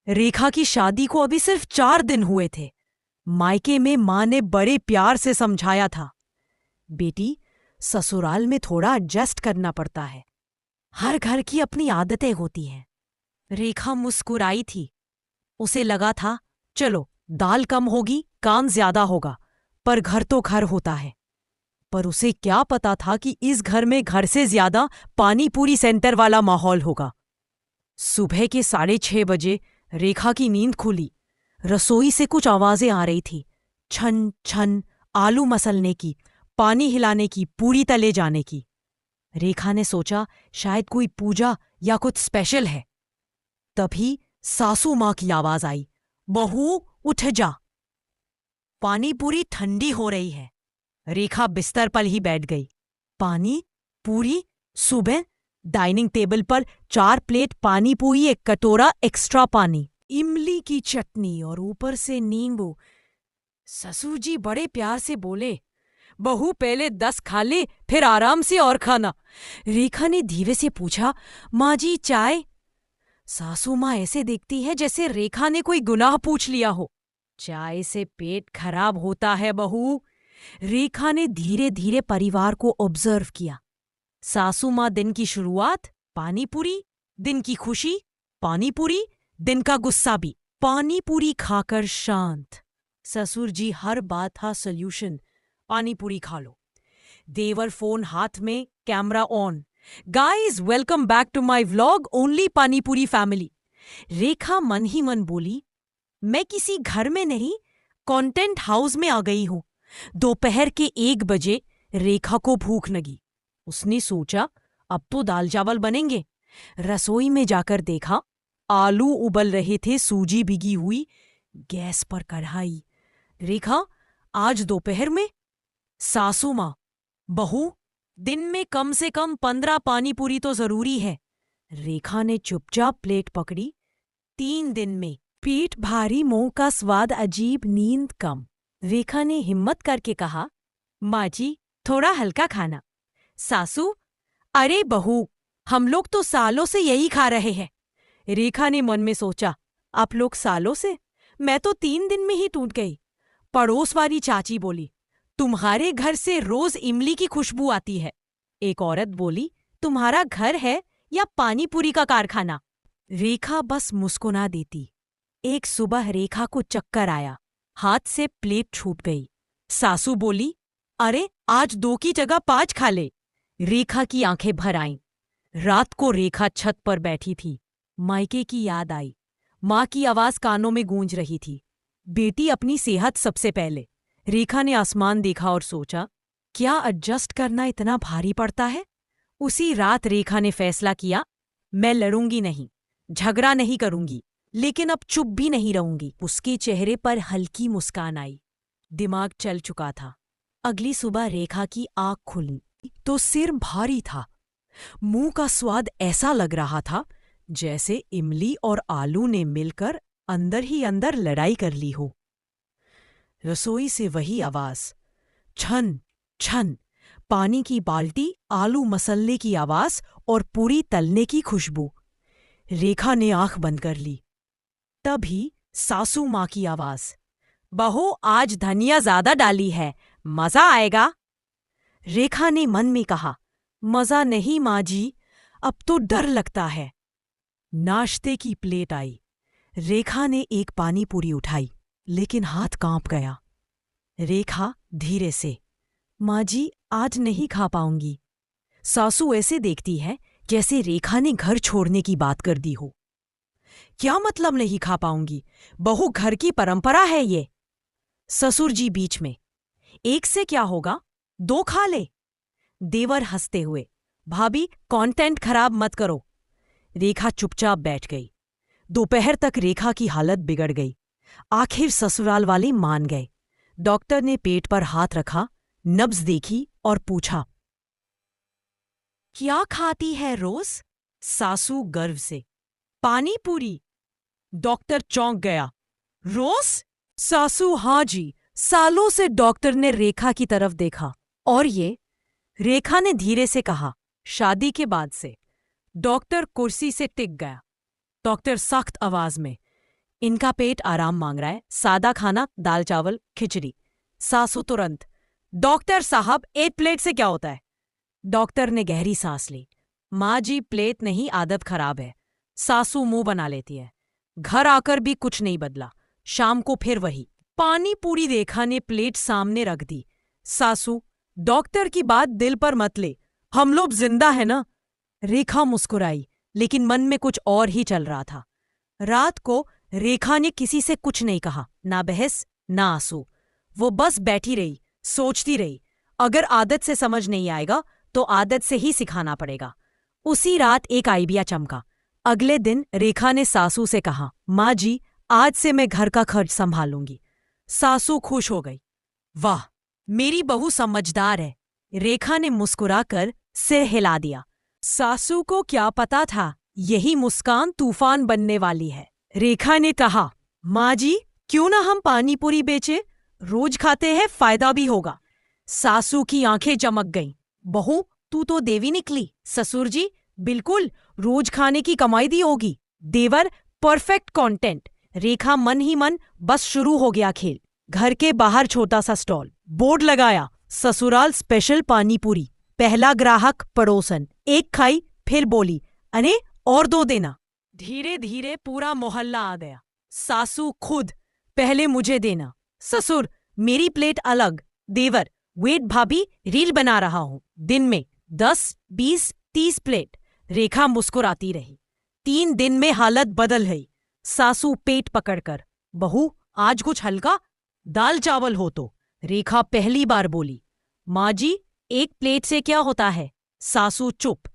रेखा की शादी को अभी सिर्फ 4 दिन हुए थे। मायके में माँ ने बड़े प्यार से समझाया था, बेटी, ससुराल में थोड़ा एडजस्ट करना पड़ता है। हर घर की अपनी आदतें होती हैं। रेखा मुस्कुराई थी। उसे लगा था, चलो दाल कम होगी, काम ज्यादा होगा, पर घर तो घर होता है। पर उसे क्या पता था कि इस घर में घर से ज्यादा पानी पूरी सेंटर वाला माहौल होगा। सुबह के 6:30 बजे रेखा की नींद खुली। रसोई से कुछ आवाजें आ रही थी, छन छन, आलू मसलने की, पानी हिलाने की, पूरी तले जाने की। रेखा ने सोचा शायद कोई पूजा या कुछ स्पेशल है। तभी सासू माँ की आवाज आई, बहू उठ जा, पानी पूरी ठंडी हो रही है। रेखा बिस्तर पर ही बैठ गई। पानी पूरी सुबह? डाइनिंग टेबल पर 4 प्लेट पानी पूरी, एक कटोरा एक्स्ट्रा पानी, इमली की चटनी और ऊपर से नींबू। ससुर जी बड़े प्यार से बोले, बहू पहले 10 खा ले, फिर आराम से और खाना। रेखा ने धीरे से पूछा, माँ जी चाय? सासू माँ ऐसे देखती है जैसे रेखा ने कोई गुनाह पूछ लिया हो। चाय से पेट खराब होता है बहू। रेखा ने धीरे धीरे परिवार को ऑब्जर्व किया। सासू माँ दिन की शुरुआत पानी पूरी, दिन की खुशी पानी पूरी, दिन का गुस्सा भी पानी पूरी खाकर शांत। ससुर जी हर बात था सॉल्यूशन, पानी पूरी खा लो। देवर फोन हाथ में, camera on. Guys welcome back to my vlog only pani puri family. रेखा मन ही मन बोली, मैं किसी घर में नहीं, कंटेंट हाउस में आ गई हूं। दोपहर के 1 बजे रेखा को भूख लगी। उसने सोचा अब तो दाल चावल बनेंगे। रसोई में जाकर देखा, आलू उबल रहे थे, सूजी भिगी हुई, गैस पर कढ़ाई। रेखा, आज दोपहर में? सासू माँ, बहू, दिन में कम से कम 15 पानी पूरी तो जरूरी है। रेखा ने चुपचाप प्लेट पकड़ी। 3 दिन में पेट भारी, मुंह का स्वाद अजीब, नींद कम। रेखा ने हिम्मत करके कहा, माँ जी थोड़ा हल्का खाना। सासू, अरे बहू, हम लोग तो सालों से यही खा रहे हैं। रेखा ने मन में सोचा, आप लोग सालों से? मैं तो 3 दिन में ही टूट गई। पड़ोस वाली चाची बोली, तुम्हारे घर से रोज इमली की खुशबू आती है। एक औरत बोली, तुम्हारा घर है या पानी पूरी का कारखाना? रेखा बस मुस्कुरा देती। एक सुबह रेखा को चक्कर आया, हाथ से प्लेट छूट गई। सासू बोली, अरे आज 2 की जगह 5 खा ले। रेखा की आंखें भर आईं। रात को रेखा छत पर बैठी थी। मायके की याद आई। माँ की आवाज कानों में गूंज रही थी, बेटी अपनी सेहत सबसे पहले। रेखा ने आसमान देखा और सोचा, क्या एडजस्ट करना इतना भारी पड़ता है? उसी रात रेखा ने फैसला किया, मैं लड़ूंगी नहीं, झगड़ा नहीं करूंगी, लेकिन अब चुप भी नहीं रहूंगी। उसके चेहरे पर हल्की मुस्कान आई। दिमाग चल चुका था। अगली सुबह रेखा की आंख खुली तो सिर भारी था। मुंह का स्वाद ऐसा लग रहा था जैसे इमली और आलू ने मिलकर अंदर ही अंदर लड़ाई कर ली हो। रसोई से वही आवाज, छन छन, पानी की बाल्टी, आलू मसलने की आवाज और पूरी तलने की खुशबू। रेखा ने आंख बंद कर ली। तभी सासू माँ की आवाज, बहू आज धनिया ज्यादा डाली है, मजा आएगा। रेखा ने मन में कहा, मजा नहीं माँ जी, अब तो डर लगता है। नाश्ते की प्लेट आई। रेखा ने एक पानी पूरी उठाई, लेकिन हाथ कांप गया। रेखा धीरे से, माँ जी आज नहीं खा पाऊंगी। सासू ऐसे देखती है जैसे रेखा ने घर छोड़ने की बात कर दी हो। क्या मतलब नहीं खा पाऊंगी? बहू घर की परंपरा है ये। ससुर जी बीच में, एक से क्या होगा, 2 खा ले। देवर हंसते हुए, भाभी कंटेंट खराब मत करो। रेखा चुपचाप बैठ गई। दोपहर तक रेखा की हालत बिगड़ गई। आखिर ससुराल वाले मान गए। डॉक्टर ने पेट पर हाथ रखा, नब्ज देखी और पूछा, क्या खाती है रोज? सासू गर्व से, पानी पूरी। डॉक्टर चौंक गया, रोज? सासू, हाँ जी। सालों से। डॉक्टर ने रेखा की तरफ देखा, और ये? रेखा ने धीरे से कहा, शादी के बाद से। डॉक्टर कुर्सी से टिक गया। डॉक्टर सख्त आवाज में, इनका पेट आराम मांग रहा है, सादा खाना, दाल चावल खिचड़ी। सासू तुरंत, डॉक्टर साहब 1 प्लेट से क्या होता है? डॉक्टर ने गहरी सांस ली। माँ जी, प्लेट नहीं, आदत खराब है। सासू मुंह बना लेती है। घर आकर भी कुछ नहीं बदला। शाम को फिर वही पानी पूरी। रेखा ने प्लेट सामने रख दी। सासू, डॉक्टर की बात दिल पर मत ले, हम लोग जिंदा है ना। रेखा मुस्कुराई, लेकिन मन में कुछ और ही चल रहा था। रात को रेखा ने किसी से कुछ नहीं कहा, ना बहस ना आंसू। वो बस बैठी रही, सोचती रही। अगर आदत से समझ नहीं आएगा तो आदत से ही सिखाना पड़ेगा। उसी रात एक आइडिया चमका। अगले दिन रेखा ने सासू से कहा, माँ जी, आज से मैं घर का खर्च संभालूंगी। सासू खुश हो गई। वाह, मेरी बहू समझदार है। रेखा ने मुस्कुराकर सिर हिला दिया। सासू को क्या पता था यही मुस्कान तूफान बनने वाली है। रेखा ने कहा, माँ जी, क्यों ना हम पानी पूरी बेचे? रोज खाते हैं, फायदा भी होगा। सासू की आंखें चमक गईं। बहू, तू तो देवी निकली। ससुर जी, बिल्कुल, रोज खाने की कमाई दी होगी। देवर, परफेक्ट कंटेंट। रेखा मन ही मन बस शुरू हो गया खेल। घर के बाहर छोटा सा स्टॉल, बोर्ड लगाया, ससुराल स्पेशल पानी पूरी। पहला ग्राहक पड़ोसन, एक खाई, फिर बोली, अरे और 2 देना। धीरे धीरे पूरा मोहल्ला आ गया। सासू खुद, पहले मुझे देना। ससुर, मेरी प्लेट अलग। देवर, वेट भाभी, रील बना रहा हूं। दिन में 10, 20, 30 प्लेट। रेखा मुस्कुराती रही। 3 दिन में हालत बदल गई। सासू पेट पकड़कर, बहू, आज कुछ हल्का, दाल चावल हो तो। रेखा पहली बार बोली, माँ जी, 1 प्लेट से क्या होता है? सासू चुप।